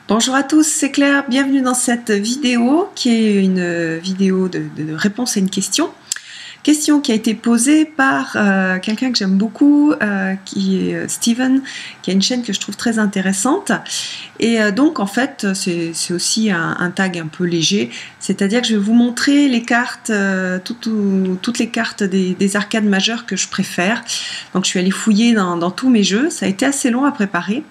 Bonjour à tous, c'est Claire, bienvenue dans cette vidéo qui est une vidéo de réponse à une question. Question qui a été posée par quelqu'un que j'aime beaucoup, qui est Steven, qui a une chaîne que je trouve très intéressante. Et donc en fait c'est aussi un tag un peu léger, c'est-à-dire que je vais vous montrer les cartes, toutes les cartes des arcades majeures que je préfère. Donc je suis allée fouiller dans tous mes jeux, ça a été assez long à préparer.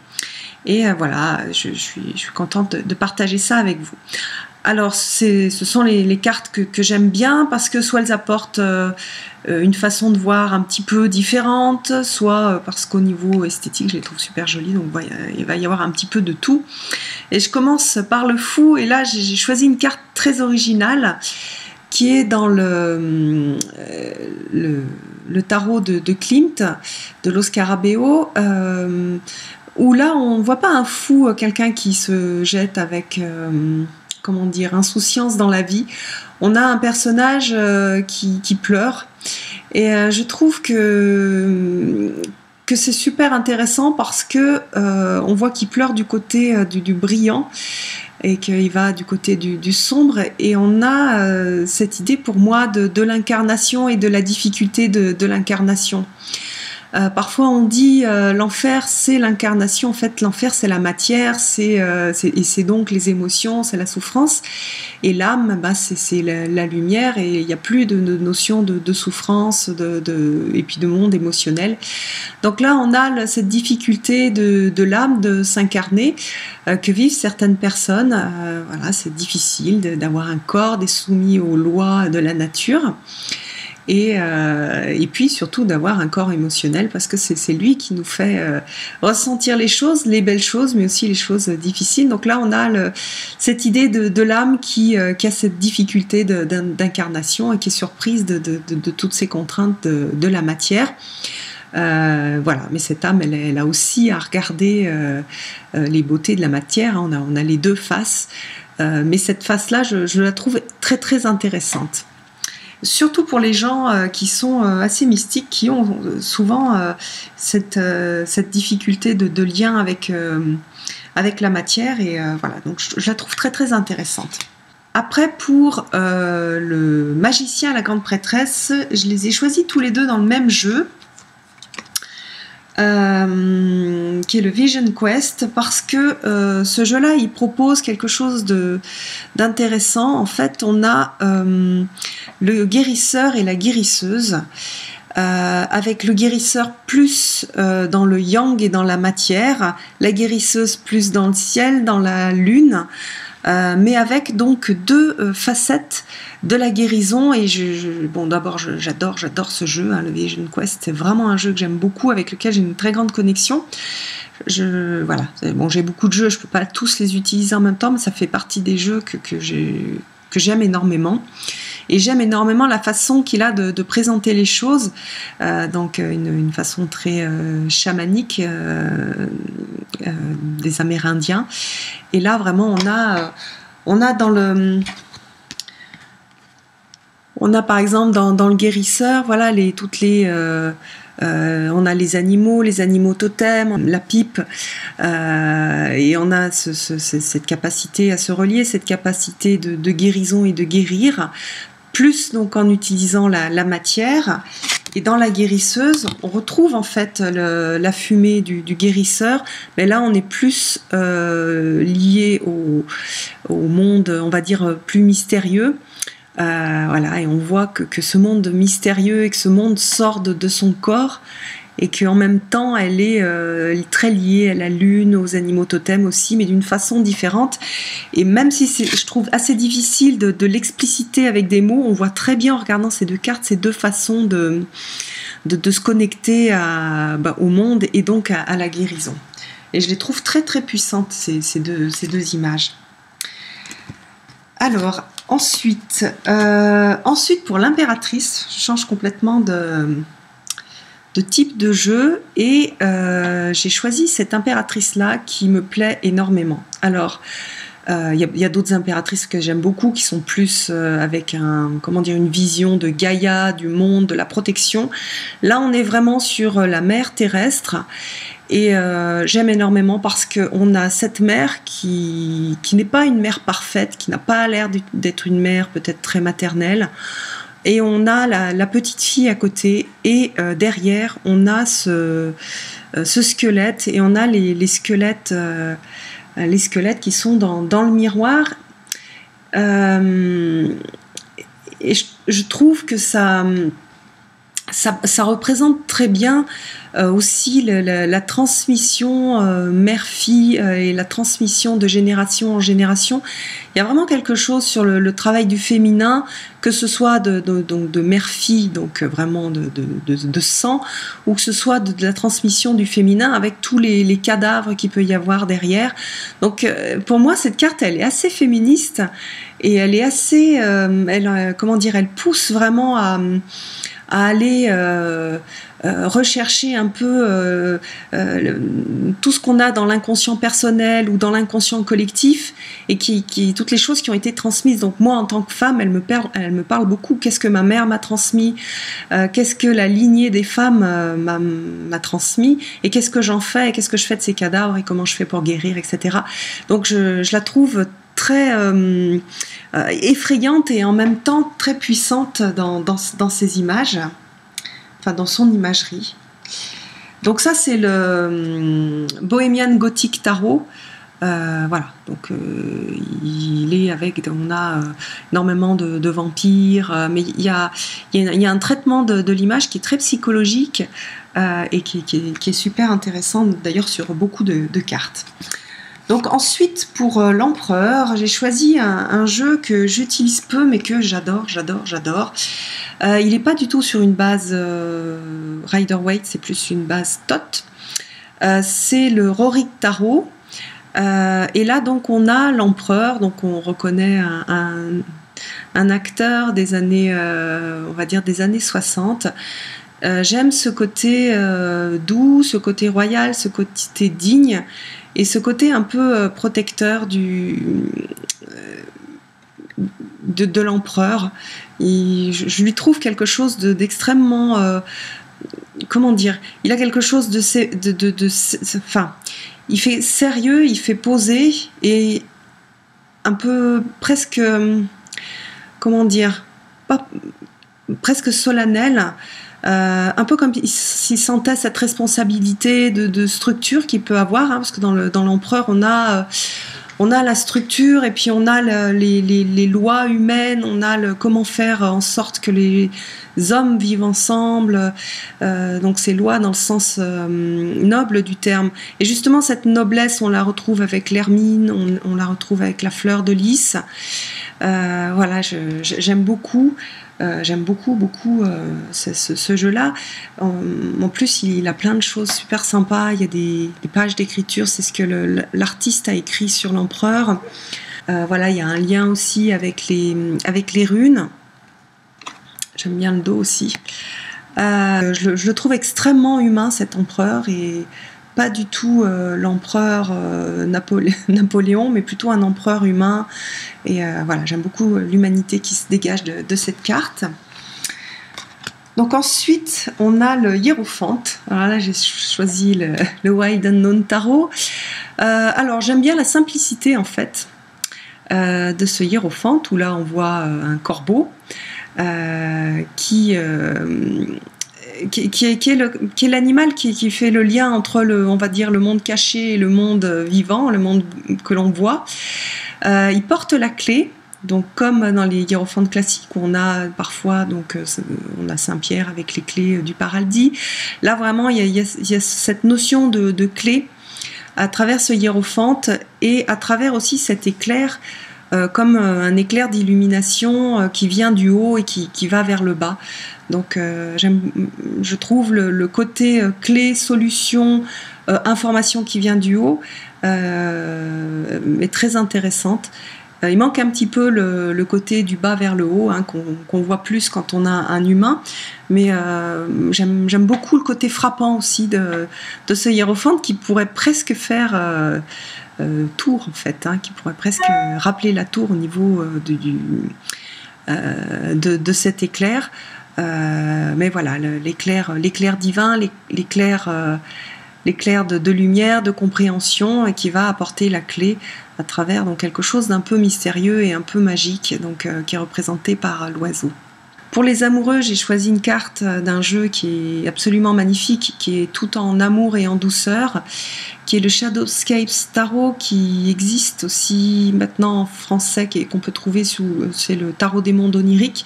Et voilà, je suis contente de partager ça avec vous. Alors, ce sont les cartes que j'aime bien parce que soit elles apportent une façon de voir un petit peu différente, soit parce qu'au niveau esthétique, je les trouve super jolies. Donc, il va y avoir un petit peu de tout. Et je commence par le fou. Et là, j'ai choisi une carte très originale qui est dans le tarot de Klimt, de Los Scarabeo. Où là on ne voit pas un fou, quelqu'un qui se jette avec comment dire, insouciance dans la vie. On a un personnage qui pleure et je trouve que c'est super intéressant parce que on voit qu'il pleure du côté du brillant et qu'il va du côté du sombre, et on a cette idée pour moi de l'incarnation et de la difficulté de l'incarnation. Parfois on dit l'enfer c'est l'incarnation. En fait l'enfer c'est la matière, et c'est donc les émotions, c'est la souffrance, et l'âme c'est la lumière, et il n'y a plus de notion de souffrance et puis de monde émotionnel. Donc là on a cette difficulté de l'âme de s'incarner, que vivent certaines personnes. Voilà, c'est difficile d'avoir un corps, d'être soumis aux lois de la nature. Et puis surtout d'avoir un corps émotionnel, parce que c'est lui qui nous fait ressentir les choses, les belles choses, mais aussi les choses difficiles. Donc là on a cette idée de l'âme qui a cette difficulté d'incarnation et qui est surprise de toutes ces contraintes de la matière. Voilà, mais cette âme elle a aussi à regarder les beautés de la matière. On a les deux faces, mais cette face là je la trouve très très intéressante. Surtout pour les gens qui sont assez mystiques, qui ont souvent cette difficulté de lien avec la matière, et voilà, donc je la trouve très très intéressante. Après, pour le magicien et la grande prêtresse, je les ai choisis tous les deux dans le même jeu, qui est le Vision Quest, parce que ce jeu-là, il propose quelque chose d'intéressant. En fait, on a le guérisseur et la guérisseuse, avec le guérisseur plus dans le yang et dans la matière, la guérisseuse plus dans le ciel, dans la lune, mais avec donc deux facettes de la guérison. Et bon, d'abord j'adore ce jeu, hein, le Vision Quest. C'est vraiment un jeu que j'aime beaucoup, avec lequel j'ai une très grande connexion. Voilà, bon, j'ai beaucoup de jeux, je peux pas tous les utiliser en même temps, mais ça fait partie des jeux que j'aime énormément. Et j'aime énormément la façon qu'il a de présenter les choses, donc une façon très chamanique des Amérindiens. Et là vraiment on a par exemple dans le guérisseur, voilà, on a les animaux totems, la pipe, et on a cette capacité à se relier, cette capacité de guérison et de guérir, plus donc en utilisant la matière. Et dans la guérisseuse, on retrouve en fait la fumée du guérisseur, mais là on est plus lié au monde, on va dire, plus mystérieux. Voilà, et on voit que ce monde mystérieux et que ce monde sort de son corps, et qu'en même temps elle est très liée à la lune, aux animaux totems aussi, mais d'une façon différente. Et même si je trouve assez difficile de l'expliciter avec des mots, on voit très bien en regardant ces deux cartes, ces deux façons de se connecter au monde, et donc à la guérison. Et je les trouve très très puissantes, ces deux images. Alors ensuite pour l'impératrice, je change complètement de type de jeu, et j'ai choisi cette impératrice là qui me plaît énormément. Alors Il y a d'autres impératrices que j'aime beaucoup qui sont plus avec une vision de Gaïa, du monde, de la protection. Là, on est vraiment sur la mère terrestre. Et j'aime énormément parce qu'on a cette mère qui n'est pas une mère parfaite, qui n'a pas l'air d'être une mère peut-être très maternelle. Et on a la petite fille à côté, et derrière, on a ce squelette, et on a les squelettes qui sont dans le miroir. Et je trouve que ça représente très bien aussi la transmission mère-fille et la transmission de génération en génération. Il y a vraiment quelque chose sur le travail du féminin, que ce soit de mère-fille, donc vraiment de sang, ou que ce soit de la transmission du féminin avec tous les cadavres qu'il peut y avoir derrière. Donc pour moi, cette carte, elle est assez féministe, et elle est assez... elle pousse vraiment à aller rechercher un peu tout ce qu'on a dans l'inconscient personnel ou dans l'inconscient collectif, et toutes les choses qui ont été transmises. Donc moi, en tant que femme, elle me parle beaucoup. Qu'est-ce que ma mère m'a transmis, qu'est-ce que la lignée des femmes m'a transmis, et qu'est-ce que j'en fais, et qu'est-ce que je fais de ces cadavres, et comment je fais pour guérir, etc. Donc je la trouve très effrayante, et en même temps très puissante dans ses images, enfin dans son imagerie. Donc ça, c'est le Bohemian Gothic Tarot. Voilà, donc il est avec, on a énormément de vampires, mais il y a un traitement de l'image qui est très psychologique, et qui est super intéressant d'ailleurs sur beaucoup de cartes. Donc ensuite, pour l'empereur, j'ai choisi un jeu que j'utilise peu, mais que j'adore. Il n'est pas du tout sur une base Rider-Waite, c'est plus une base Thoth. C'est le Rorik Tarot. Et là, donc, on a l'empereur, donc on reconnaît un acteur des années, on va dire des années 60. J'aime ce côté doux, ce côté royal, ce côté digne, et ce côté un peu protecteur de l'empereur. Je lui trouve quelque chose d'extrêmement... comment dire ? Il a quelque chose enfin, il fait sérieux, il fait poser, et un peu presque... comment dire ? Presque solennel. Un peu comme s'il sentait cette responsabilité de structure qu'il peut avoir, parce que dans l'empereur, on a la structure, et puis on a les lois humaines, on a comment faire en sorte que les hommes vivent ensemble, donc ces lois dans le sens noble du terme. Et justement, cette noblesse, on la retrouve avec l'hermine, on la retrouve avec la fleur de lys. Voilà, j'aime beaucoup. J'aime beaucoup ce jeu-là. En plus, il a plein de choses super sympas. Il y a des pages d'écriture. C'est ce que l'artiste a écrit sur l'empereur. Voilà, il y a un lien aussi avec les runes. J'aime bien le dos aussi. Je le trouve extrêmement humain, cet empereur, et pas du tout l'empereur Napoléon, mais plutôt un empereur humain. Et voilà, j'aime beaucoup l'humanité qui se dégage de cette carte. Donc ensuite, on a le Hiérophante. Alors là, j'ai choisi le Wild Unknown Tarot. Alors, j'aime bien la simplicité, en fait, de ce Hiérophante, où là, on voit un corbeau qui est l'animal qui fait le lien entre on va dire, le monde caché et le monde vivant, le monde que l'on voit. Il porte la clé, donc comme dans les hiérophantes classiques, où on a parfois, donc, on a Saint-Pierre avec les clés du paradis. Là, vraiment, il y a cette notion de clé à travers ce hiérophante, et à travers aussi cet éclair, comme un éclair d'illumination qui vient du haut et qui va vers le bas. Donc je trouve le côté clé, solution, information qui vient du haut est très intéressante. Il manque un petit peu le côté du bas vers le haut, hein, qu'on voit plus quand on a un humain. Mais j'aime beaucoup le côté frappant aussi de ce hiérophante qui pourrait presque faire tour, en fait, hein, qui pourrait presque rappeler la tour au niveau de cet éclair. Mais voilà, l'éclair divin, l'éclair de lumière, de compréhension, et qui va apporter la clé à travers donc quelque chose d'un peu mystérieux et un peu magique, donc qui est représenté par l'oiseau. Pour les amoureux, j'ai choisi une carte d'un jeu qui est absolument magnifique, qui est tout en amour et en douceur, qui est le Shadowscapes Tarot, qui existe aussi maintenant en français, qu'on peut trouver c'est le Tarot des mondes oniriques.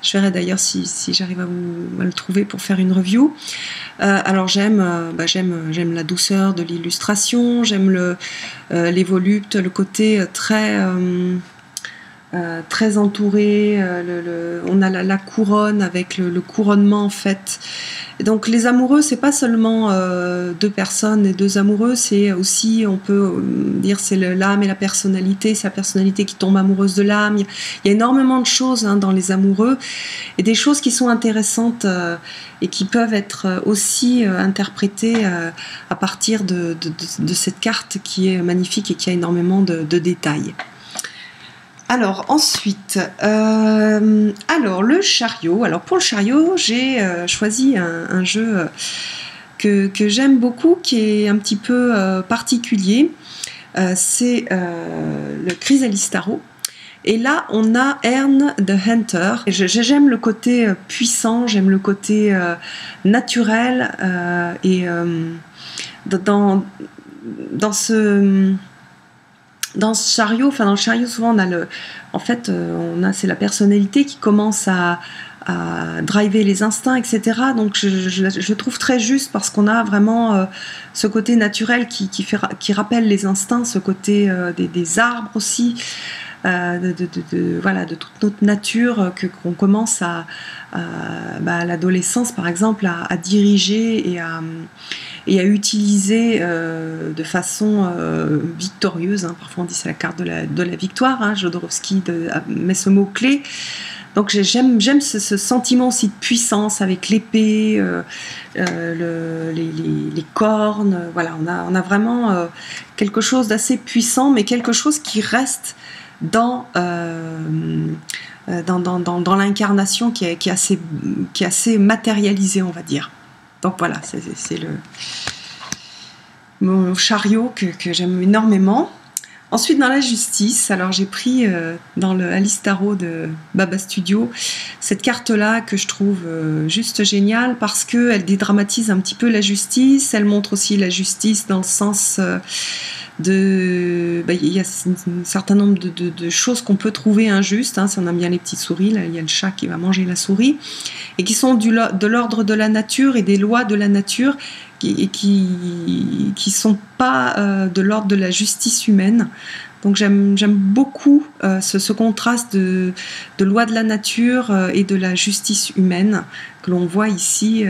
Je verrai d'ailleurs si j'arrive à le trouver pour faire une review. Alors j'aime la douceur de l'illustration, j'aime les voluptes, le côté très entouré, on a la couronne avec le couronnement en fait. Et donc les amoureux, c'est pas seulement deux personnes et deux amoureux, c'est aussi, on peut dire, c'est l'âme et la personnalité, c'est la personnalité qui tombe amoureuse de l'âme. Il y a énormément de choses dans les amoureux, et des choses qui sont intéressantes et qui peuvent être aussi interprétées à partir de cette carte qui est magnifique et qui a énormément de détails. Alors ensuite, le chariot. Alors pour le chariot, j'ai choisi un jeu que j'aime beaucoup, qui est un petit peu particulier. C'est le Chrysalis Tarot. Et là, on a Ern the Hunter. J'aime le côté puissant, j'aime le côté naturel. Et dans ce chariot, dans le chariot, souvent c'est la personnalité qui commence à driver les instincts, etc. Donc je trouve très juste, parce qu'on a vraiment ce côté naturel qui rappelle les instincts, ce côté des arbres aussi, de toute notre nature qu'on commence à l'adolescence par exemple à diriger et à utiliser de façon victorieuse. Parfois on dit c'est la carte de la victoire, Jodorowsky met ce mot-clé. Donc j'aime ce sentiment aussi de puissance avec l'épée, les cornes. Voilà, on a vraiment quelque chose d'assez puissant, mais quelque chose qui reste dans l'incarnation qui est assez matérialisée, on va dire. Donc voilà, c'est mon chariot que j'aime énormément. Ensuite, dans la justice, alors j'ai pris dans le Alice Tarot de Baba Studio cette carte-là que je trouve juste géniale, parce qu'elle dédramatise un petit peu la justice. Elle montre aussi la justice dans le sens il y a un certain nombre de choses qu'on peut trouver injustes, si on aime bien les petites souris. Là, il y a le chat qui va manger la souris, et qui sont de l'ordre de la nature et des lois de la nature, et qui sont pas de l'ordre de la justice humaine. Donc j'aime beaucoup ce contraste de loi de la nature et de la justice humaine, que l'on voit ici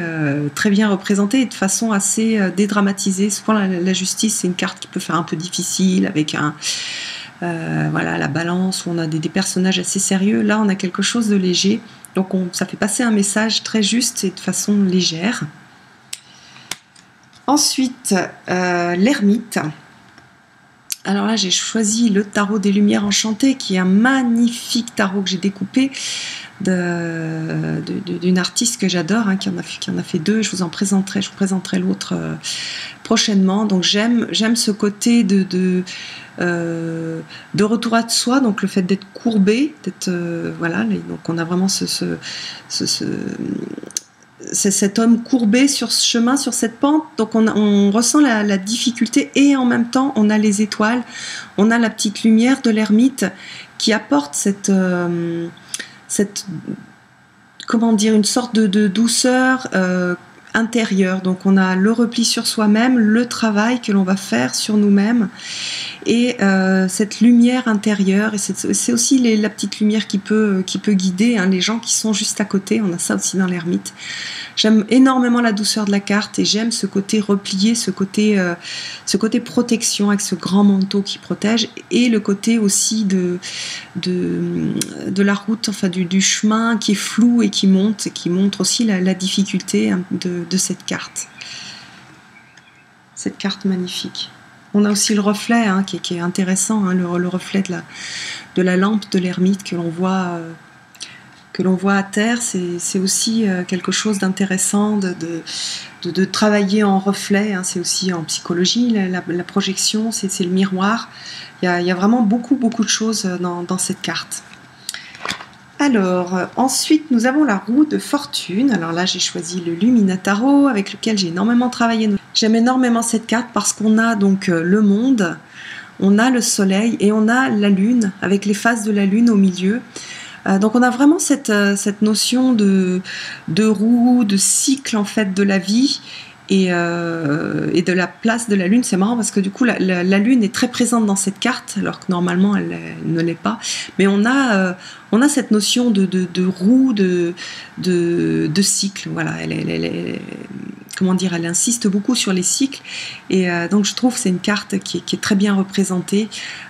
très bien représentée et de façon assez dédramatisée. Souvent la justice, c'est une carte qui peut faire un peu difficile, avec la balance, où on a des personnages assez sérieux. Là on a quelque chose de léger, donc ça fait passer un message très juste et de façon légère. Ensuite, l'ermite. Alors là, j'ai choisi le tarot des Lumières Enchantées, qui est un magnifique tarot que j'ai découpé d'une artiste que j'adore, qui en a fait deux. Je vous présenterai l'autre prochainement. Donc j'aime ce côté de retour à soi, donc le fait d'être courbé, donc on a vraiment c'est cet homme courbé sur ce chemin, sur cette pente. Donc on ressent la difficulté, et en même temps on a les étoiles, on a la petite lumière de l'ermite qui apporte une sorte de douceur, intérieur. Donc on a le repli sur soi-même, le travail que l'on va faire sur nous-mêmes et cette lumière intérieure. Et c'est aussi la petite lumière qui peut guider les gens qui sont juste à côté. On a ça aussi dans l'ermite. J'aime énormément la douceur de la carte et j'aime ce côté replié, ce côté protection avec ce grand manteau qui protège et le côté aussi de la route, enfin du chemin qui est flou et qui montre aussi la difficulté de cette carte. Cette carte magnifique. On a aussi le reflet qui est intéressant, le reflet de la lampe de l'ermite que l'on voit à terre. C'est aussi quelque chose d'intéressant de travailler en reflet. C'est aussi en psychologie, la projection, c'est le miroir. Il y a vraiment beaucoup de choses dans cette carte. Alors, ensuite, nous avons la roue de fortune. Alors là, j'ai choisi le Lumina Tarot avec lequel j'ai énormément travaillé. J'aime énormément cette carte parce qu'on a donc le monde, on a le soleil et on a la lune avec les phases de la lune au milieu. Donc on a vraiment cette notion de roue, de cycle en fait de la vie et de la place de la lune. C'est marrant parce que du coup la lune est très présente dans cette carte alors que normalement elle ne l'est pas. Mais on a cette notion de roue, de cycle. Voilà, elle insiste beaucoup sur les cycles et donc je trouve que c'est une carte qui est très bien représentée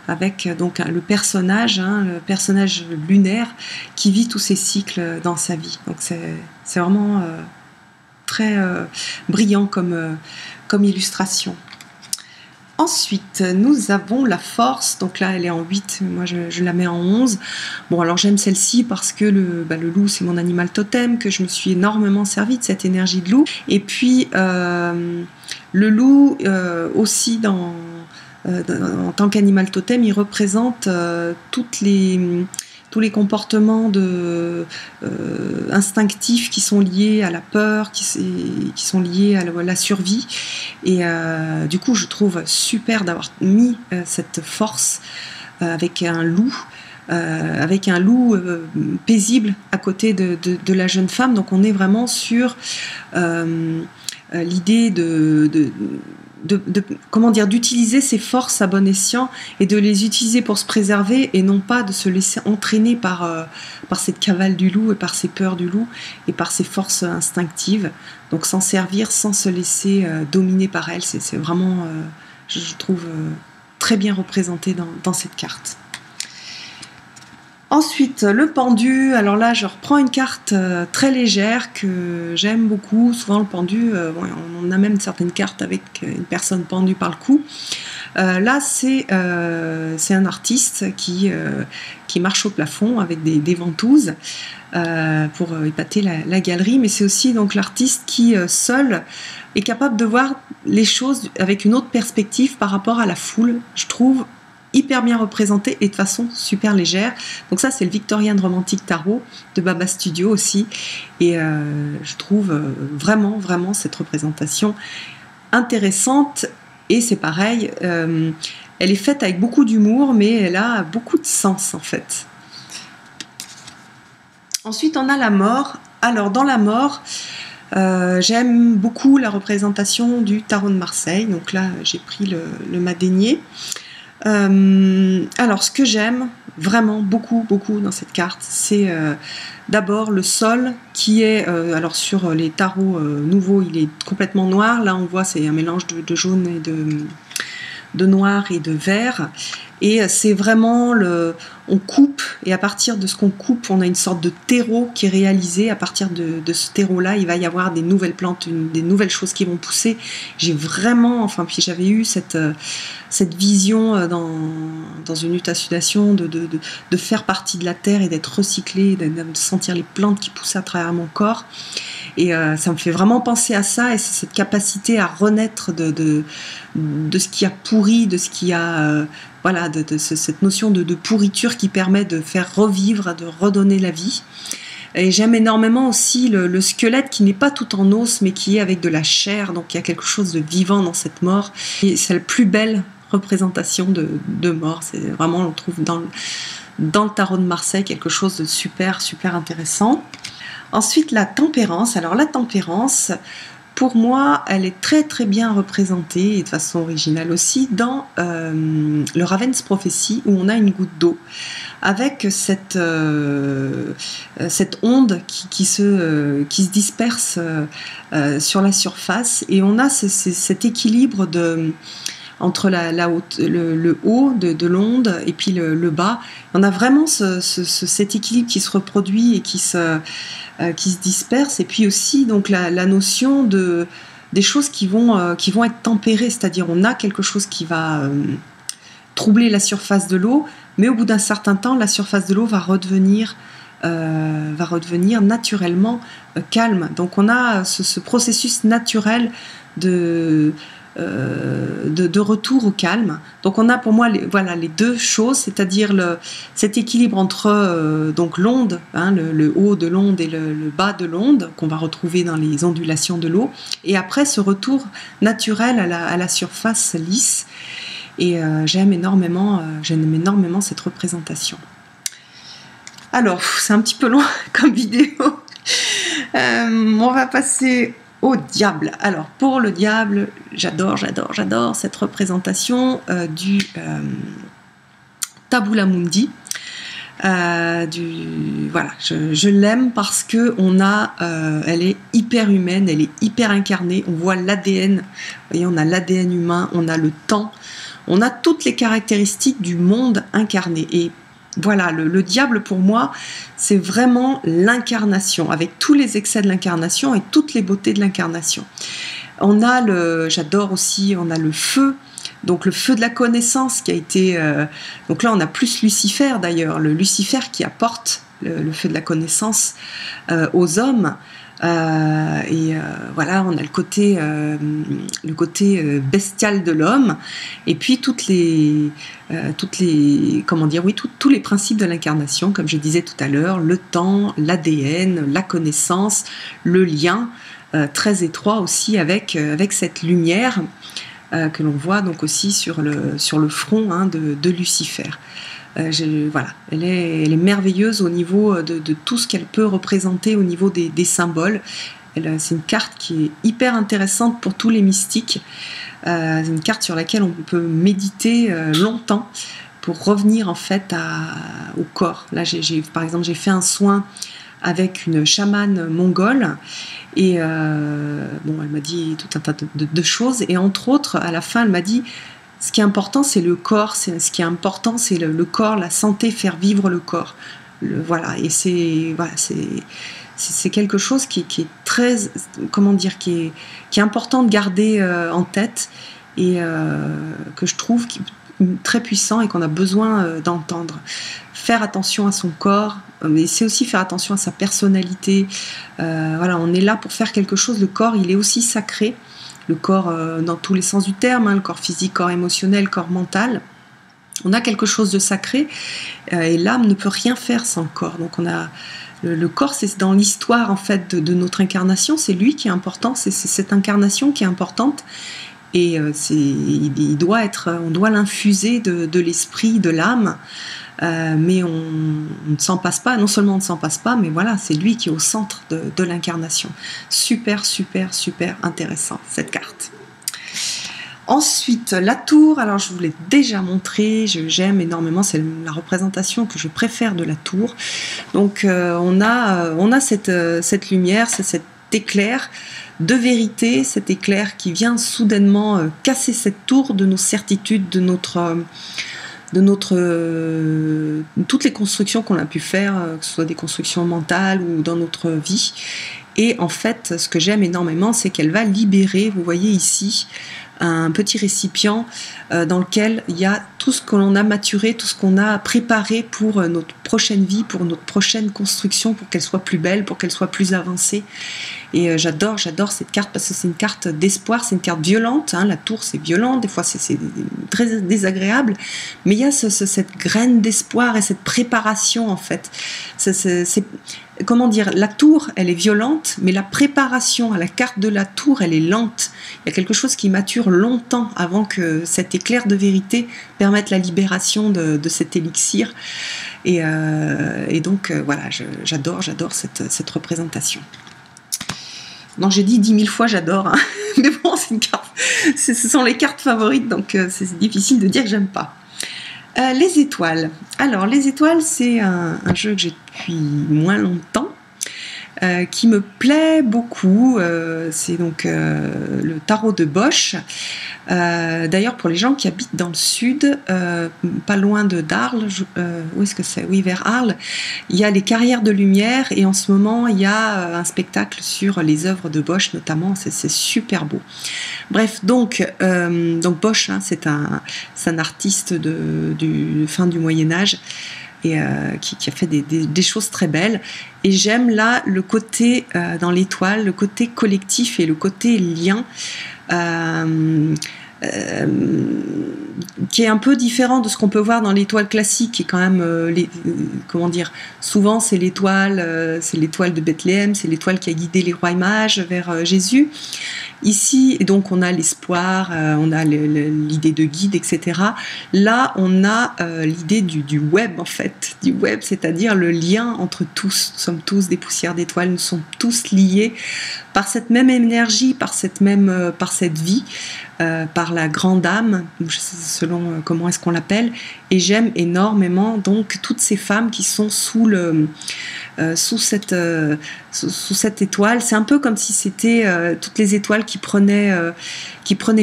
avec donc le personnage lunaire qui vit tous ces cycles dans sa vie. Donc c'est vraiment très brillant comme illustration. Ensuite, nous avons la force. Donc là, elle est en 8. Moi, je la mets en 11. Bon, alors j'aime celle-ci parce que le loup, c'est mon animal totem, que je me suis énormément servi de cette énergie de loup. Et puis, le loup, aussi, en tant qu'animal totem, il représente tous les comportements instinctifs qui sont liés à la peur, qui sont liés à la survie. Et du coup, je trouve super d'avoir mis cette force avec un loup paisible à côté de la jeune femme. Donc on est vraiment sur l'idée d'utiliser ses forces à bon escient et de les utiliser pour se préserver et non pas de se laisser entraîner par cette cavale du loup et par ses peurs du loup et par ses forces instinctives. Donc s'en servir sans se laisser dominer par elle, c'est vraiment, je trouve, très bien représenté dans cette carte. Ensuite, le pendu. Alors là, je reprends une carte très légère que j'aime beaucoup. Souvent, le pendu, on a même certaines cartes avec une personne pendue par le cou. Là, c'est un artiste qui marche au plafond avec des ventouses pour épater la galerie. Mais c'est aussi donc l'artiste qui, seul, est capable de voir les choses avec une autre perspective par rapport à la foule, je trouve, hyper bien représenté et de façon super légère. Donc ça, c'est le Victorian Romantic Tarot de Baba Studio aussi. Et je trouve vraiment cette représentation intéressante. Et c'est pareil, elle est faite avec beaucoup d'humour, mais elle a beaucoup de sens en fait. Ensuite, on a la mort. Alors, dans la mort, j'aime beaucoup la représentation du tarot de Marseille. Donc là, j'ai pris le Madénier. Alors, ce que j'aime vraiment beaucoup dans cette carte, c'est d'abord le sol qui est, alors sur les tarots nouveaux, il est complètement noir. Là, on voit, c'est un mélange de jaune et de noir et de vert. Et c'est vraiment on coupe, et à partir de ce qu'on coupe, on a une sorte de terreau qui est réalisé. À partir de ce terreau-là, il va y avoir des nouvelles plantes, des nouvelles choses qui vont pousser. J'ai vraiment, puis j'avais eu cette vision dans une hutte à sudation de faire partie de la terre et d'être recyclé, de sentir les plantes qui poussent à travers mon corps. Et ça me fait vraiment penser à ça, et c'est cette capacité à renaître de ce qui a pourri, de ce qui a cette notion de pourriture qui permet de faire revivre, de redonner la vie. Et j'aime énormément aussi le squelette qui n'est pas tout en os mais qui est avec de la chair, donc il y a quelque chose de vivant dans cette mort. Et c'est la plus belle représentation de mort. C'est vraiment, on trouve dans le tarot de Marseille quelque chose de super intéressant. Ensuite, la tempérance. Alors la tempérance, pour moi, elle est très très bien représentée, et de façon originale aussi, dans le Raven's Prophecy, où on a une goutte d'eau, avec cette onde qui se disperse sur la surface, et on a cet équilibre entre le haut de l'onde et puis le bas. On a vraiment cet équilibre qui se reproduit et qui se disperse, et puis aussi donc la notion des choses qui vont être tempérées, c'est-à-dire on a quelque chose qui va troubler la surface de l'eau, mais au bout d'un certain temps, la surface de l'eau va redevenir naturellement calme. Donc on a ce processus naturel de retour au calme. Donc on a pour moi les deux choses, c'est-à-dire cet équilibre entre donc l'onde, le haut de l'onde et le bas de l'onde qu'on va retrouver dans les ondulations de l'eau, et après ce retour naturel à la surface lisse. Et j'aime énormément cette représentation. Alors, c'est un petit peu long comme vidéo. On va passer au diable. Alors, pour le diable, j'adore cette représentation du Tabula Mundi. Voilà, je l'aime parce que elle est hyper humaine, elle est hyper incarnée. On voit l'ADN, vous voyez, on a l'ADN humain, on a le temps, on a toutes les caractéristiques du monde incarné. Et voilà, le diable pour moi, c'est vraiment l'incarnation, avec tous les excès de l'incarnation et toutes les beautés de l'incarnation. J'adore aussi, on a le feu. Donc le feu de la connaissance qui a été... donc là on a plus Lucifer d'ailleurs, le Lucifer qui apporte le feu de la connaissance aux hommes. Voilà, on a le côté bestial de l'homme, et puis tous les principes de l'incarnation, comme je disais tout à l'heure, le temps, l'ADN, la connaissance, le lien très étroit aussi avec cette lumière que l'on voit donc aussi sur le front de Lucifer. Voilà, elle est merveilleuse au niveau de tout ce qu'elle peut représenter au niveau des symboles. C'est une carte qui est hyper intéressante pour tous les mystiques. C'est une carte sur laquelle on peut méditer longtemps pour revenir en fait au corps. Là, par exemple, j'ai fait un soin avec une chamane mongole, et elle m'a dit tout un tas de choses, et entre autres à la fin elle m'a dit ce qui est important c'est le corps, ce qui est important c'est le corps, la santé, faire vivre le corps. Voilà, et c'est quelque chose qui est très, qui est important de garder en tête, et que je trouve très puissant et qu'on a besoin d'entendre. Faire attention à son corps, mais c'est aussi faire attention à sa personnalité. Voilà, on est là pour faire quelque chose. Le corps, il est aussi sacré. Le corps, dans tous les sens du terme, le corps physique, corps émotionnel, corps mental. On a quelque chose de sacré, et l'âme ne peut rien faire sans le corps. Donc on a le corps, c'est dans l'histoire en fait de notre incarnation. C'est lui qui est important. C'est cette incarnation qui est importante. Et on doit l'infuser de l'esprit, de l'âme, mais on ne s'en passe pas. Non seulement on ne s'en passe pas, mais voilà, c'est lui qui est au centre de l'incarnation. Super intéressant cette carte. Ensuite, la tour. Alors je vous l'ai déjà montré, j'aime énormément, c'est la représentation que je préfère de la tour. Donc on a cette lumière, cet éclair de vérité, cet éclair qui vient soudainement casser cette tour de nos certitudes, de toutes les constructions qu'on a pu faire, que ce soit des constructions mentales ou dans notre vie. Et en fait, ce que j'aime énormément, c'est qu'elle va libérer, vous voyez ici, un petit récipient dans lequel il y a tout ce que l'on a maturé, tout ce qu'on a préparé pour notre prochaine vie, pour notre prochaine construction, pour qu'elle soit plus belle, pour qu'elle soit plus avancée. Et j'adore cette carte parce que c'est une carte d'espoir, c'est une carte violente. La tour, c'est violent, des fois c'est très désagréable, mais il y a cette graine d'espoir et cette préparation en fait. Comment dire, la tour, elle est violente, mais la préparation à la carte de la tour, elle est lente. Il y a quelque chose qui mature longtemps avant que cet éclair de vérité permette la libération de cet élixir. Et donc, voilà, j'adore cette représentation. Non, j'ai dit 10 000 fois j'adore, hein. Mais bon, c'est une carte, ce sont les cartes favorites, donc c'est difficile de dire que j'aime pas. Les étoiles. Alors, les étoiles, c'est un jeu que j'ai depuis moins longtemps, qui me plaît beaucoup. C'est donc le tarot de Bosch. D'ailleurs, pour les gens qui habitent dans le sud, pas loin d'Arles, où est-ce que c'est? Oui, vers Arles, il y a les Carrières de Lumière, et en ce moment, il y a un spectacle sur les œuvres de Bosch, notamment. C'est super beau. Bref, donc Bosch, hein, c'est un artiste du fin du Moyen-Âge, et qui a fait des choses très belles. Et j'aime là le côté dans l'étoile, le côté collectif et le côté lien, qui est un peu différent de ce qu'on peut voir dans l'étoile classique, qui est quand même, comment dire, souvent c'est l'étoile de Bethléem, c'est l'étoile qui a guidé les rois et mages vers Jésus. Ici, donc, on a l'espoir, on a l'idée de guide, etc. Là, on a l'idée du web, en fait, du web, c'est-à-dire le lien entre tous. Nous sommes tous des poussières d'étoiles, nous sommes tous liés par cette même énergie, par cette vie, par la grande âme, selon comment est-ce qu'on l'appelle. Et j'aime énormément donc toutes ces femmes qui sont sous cette étoile. C'est un peu comme si c'était toutes les étoiles qui prenaient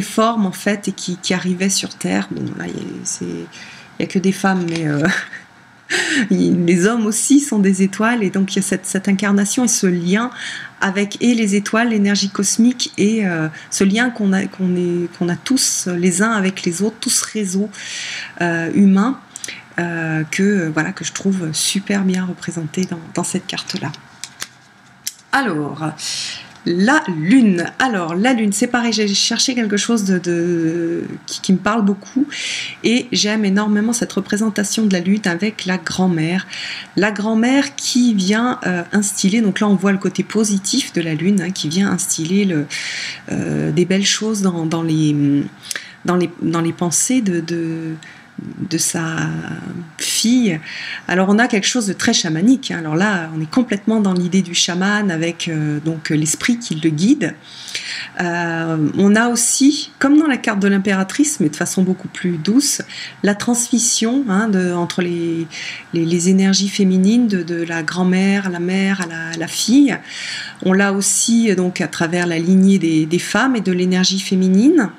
forme, en fait, et qui arrivaient sur Terre. Bon, là, il n'y a que des femmes, mais les hommes aussi sont des étoiles, et donc il y a cette incarnation et ce lien avec les étoiles, l'énergie cosmique, et ce lien qu'on a tous les uns avec les autres, tout ce réseau humain, que je trouve super bien représenté dans cette carte-là. Alors, la Lune. Alors, la Lune, c'est pareil, j'ai cherché quelque chose qui me parle beaucoup, et j'aime énormément cette représentation de la Lune avec la grand-mère. La grand-mère qui vient instiller, donc là on voit le côté positif de la Lune, hein, qui vient instiller des belles choses dans les pensées de sa fille. Alors on a quelque chose de très chamanique, hein. Alors là on est complètement dans l'idée du chaman avec donc l'esprit qui le guide. On a aussi, comme dans la carte de l'impératrice, mais de façon beaucoup plus douce, la transmission, hein, entre les énergies féminines de la grand-mère à la mère à la fille. On l'a aussi donc à travers la lignée des femmes et de l'énergie féminine.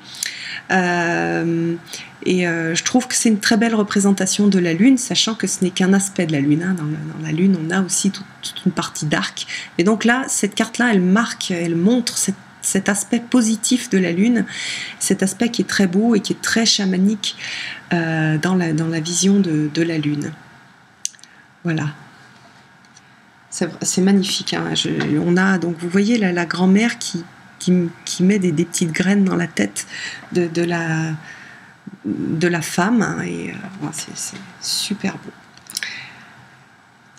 Je trouve que c'est une très belle représentation de la Lune, sachant que ce n'est qu'un aspect de la Lune, hein. Dans la Lune, on a aussi toute une partie d'arc. Et donc là, cette carte-là, elle montre cet aspect positif de la Lune, cet aspect qui est très beau et qui est très chamanique dans la vision de la Lune. Voilà. C'est magnifique, hein. On a, donc, vous voyez la grand-mère qui met des petites graines dans la tête de la femme, hein, et c'est super beau.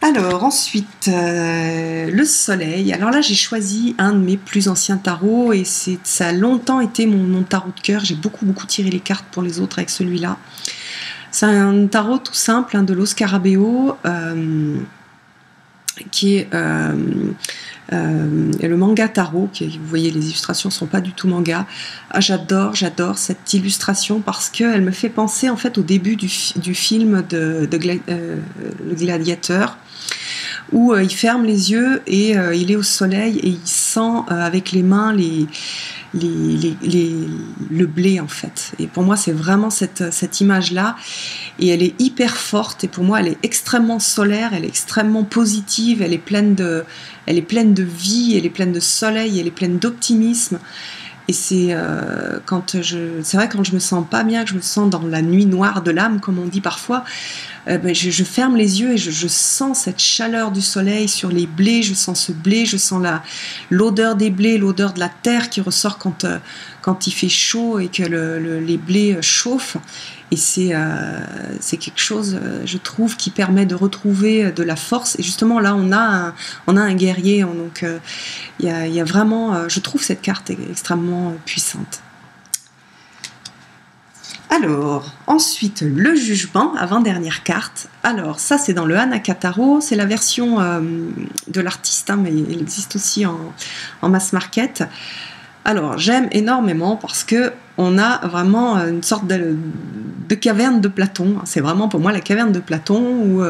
Alors ensuite, le soleil. Alors là, j'ai choisi un de mes plus anciens tarots, et ça a longtemps été mon tarot de cœur. J'ai beaucoup tiré les cartes pour les autres avec celui-là. C'est un tarot tout simple, hein, de Los Scarabeo, qui est le manga tarot, vous voyez, les illustrations ne sont pas du tout manga. J'adore cette illustration parce qu'elle me fait penser en fait au début du film le Gladiateur, où il ferme les yeux et il est au soleil et il sent avec les mains le blé, en fait. Et pour moi, c'est vraiment cette image-là, et elle est hyper forte, et pour moi, elle est extrêmement solaire, elle est extrêmement positive, elle est pleine de vie, elle est pleine de soleil, elle est pleine d'optimisme. Et c'est vrai, quand je me sens pas bien, que je me sens dans la nuit noire de l'âme, comme on dit parfois, je ferme les yeux et je sens cette chaleur du soleil sur les blés, je sens ce blé, je sens l'odeur des blés, l'odeur de la terre qui ressort quand il fait chaud et que les blés chauffent. Et c'est quelque chose, je trouve, qui permet de retrouver de la force. Et justement, là, on a un guerrier. Donc, il y a vraiment, je trouve cette carte extrêmement puissante. Alors, ensuite, le jugement, avant-dernière carte. Alors, ça, c'est dans le Hanaka Tarot. C'est la version de l'artiste, hein, mais il existe aussi en mass market. Alors, j'aime énormément parce que on a vraiment une sorte de caverne de Platon. C'est vraiment pour moi la caverne de Platon où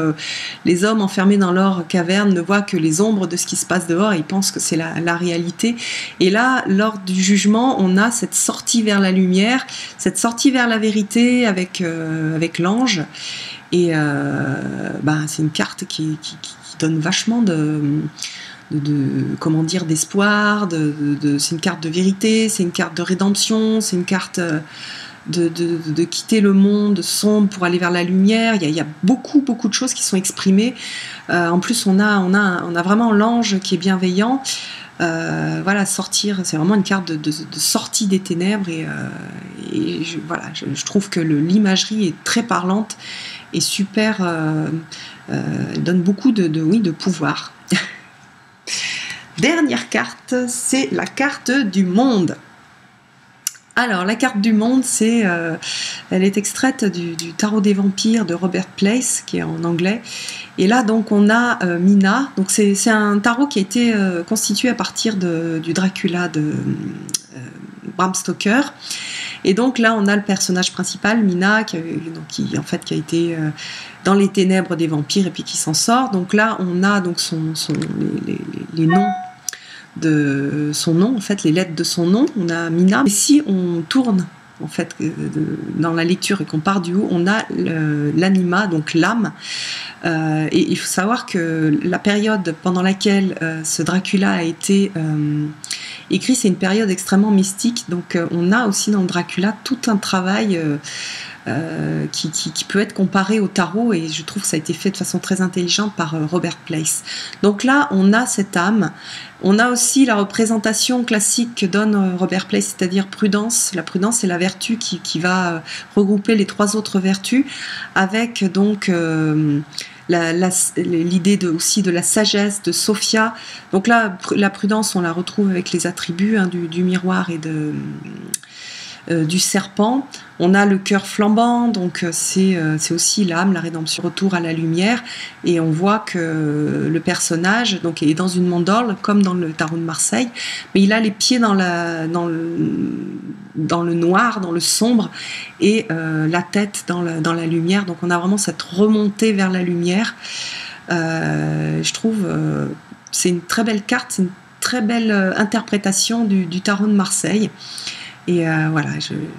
les hommes enfermés dans leur caverne ne voient que les ombres de ce qui se passe dehors et ils pensent que c'est la réalité. Et là, lors du jugement, on a cette sortie vers la lumière, cette sortie vers la vérité avec l'ange. Et c'est une carte qui donne vachement comment dire, d'espoir, c'est une carte de vérité, c'est une carte de rédemption, c'est une carte de quitter le monde sombre pour aller vers la lumière. Il y a beaucoup de choses qui sont exprimées. En plus, on a vraiment l'ange qui est bienveillant. Voilà, sortir, c'est vraiment une carte de sortie des ténèbres et je trouve que l'imagerie est très parlante et super, donne beaucoup de pouvoir. Dernière carte, c'est la carte du monde. Alors, la carte du monde, elle est extraite du tarot des vampires de Robert Place, qui est en anglais. Et là, donc, on a Mina. Donc, c'est un tarot qui a été constitué à partir du Dracula de Bram Stoker. Et donc là, on a le personnage principal, Mina, qui a été dans les ténèbres des vampires et puis qui s'en sort. Donc là, on a donc les noms de son nom, en fait, les lettres de son nom. On a Mina. Et si on tourne en fait dans la lecture et qu'on part du haut, on a l'anima, donc l'âme. Et il faut savoir que la période pendant laquelle ce Dracula a été écrit, c'est une période extrêmement mystique. Donc on a aussi dans Dracula tout un travail qui peut être comparé au tarot, et je trouve que ça a été fait de façon très intelligente par Robert Place. Donc là, on a cette âme. On a aussi la représentation classique que donne Robert Place, c'est-à-dire prudence. La prudence, c'est la vertu qui va regrouper les trois autres vertus, avec donc l'idée aussi de la sagesse de Sophia. Donc là, la prudence, on la retrouve avec les attributs du miroir et du serpent. On a le cœur flambant, donc c'est aussi l'âme, la rédemption, retour à la lumière, et on voit que le personnage donc est dans une mandorle comme dans le tarot de Marseille, mais il a les pieds dans le noir, dans le sombre, et la tête dans la lumière. Donc on a vraiment cette remontée vers la lumière. Je trouve c'est une très belle carte, c'est une très belle interprétation du tarot de Marseille. Et voilà,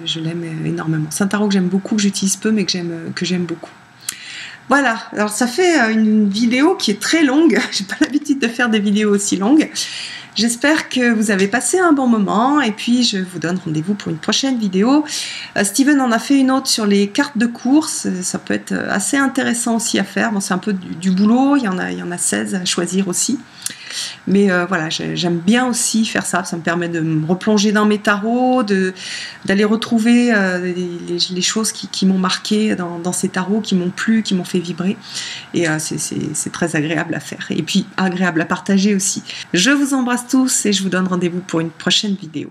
je l'aime énormément. C'est un tarot que j'aime beaucoup, que j'utilise peu, mais que j'aime beaucoup. Voilà, alors ça fait une vidéo qui est très longue. J'ai pas l'habitude de faire des vidéos aussi longues. J'espère que vous avez passé un bon moment, et puis je vous donne rendez-vous pour une prochaine vidéo. Steven en a fait une autre sur les cartes de course. Ça peut être assez intéressant aussi à faire. Bon, c'est un peu du boulot, il y en a 16 à choisir aussi. Mais voilà, j'aime bien aussi faire ça. Ça me permet de me replonger dans mes tarots, d'aller retrouver les choses qui m'ont marqué dans ces tarots, qui m'ont plu, qui m'ont fait vibrer. Et c'est très agréable à faire. Et puis agréable à partager aussi. Je vous embrasse tous et je vous donne rendez-vous pour une prochaine vidéo.